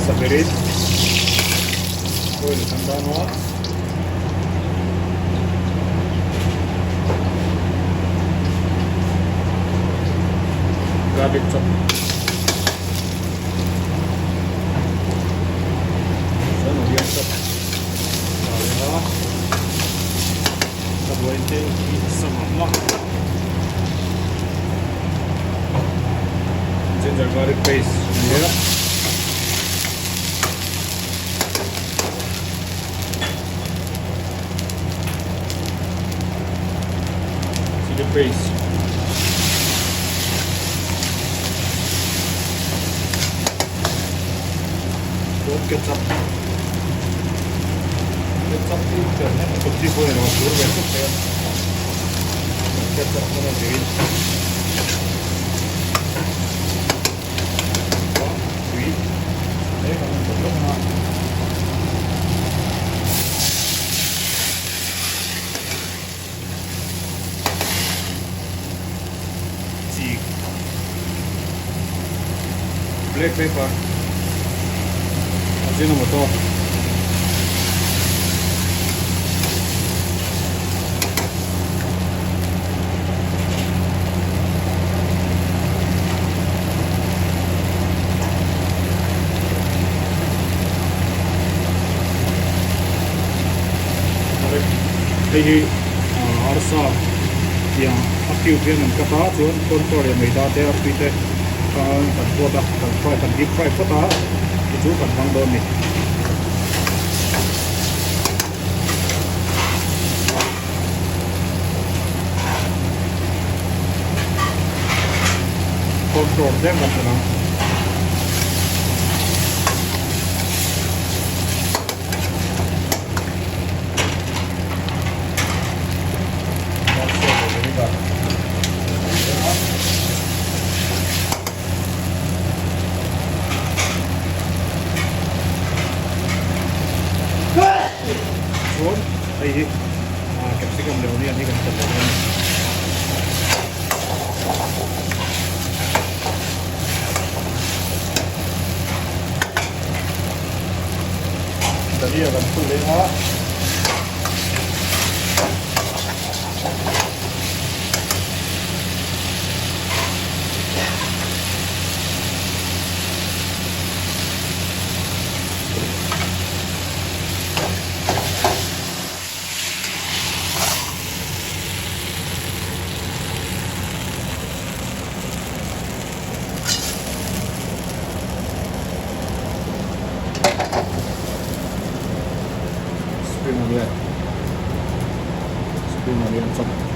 sabere. Oil ganda no. Garlic chop. Sana onion chop. Rồi ta buat ini sama. Ginger garlic paste. Yeah. Chili paste. Ketchup. Ketchup itu kan seperti boleh masuk besok ya. Ketchup mana jadi? Sweet. Kamu betul mana? Cik. Black pepper. Ajinomoto. Đây arsa yang aktif dengan kata tuan kontrol yang mereka ada aktif kan produk kan deep fry kata itu kan bang don ni. Kontrol dia macam đây capsicum đều như thế cần cần lên tadi akan full ha spring onion chop.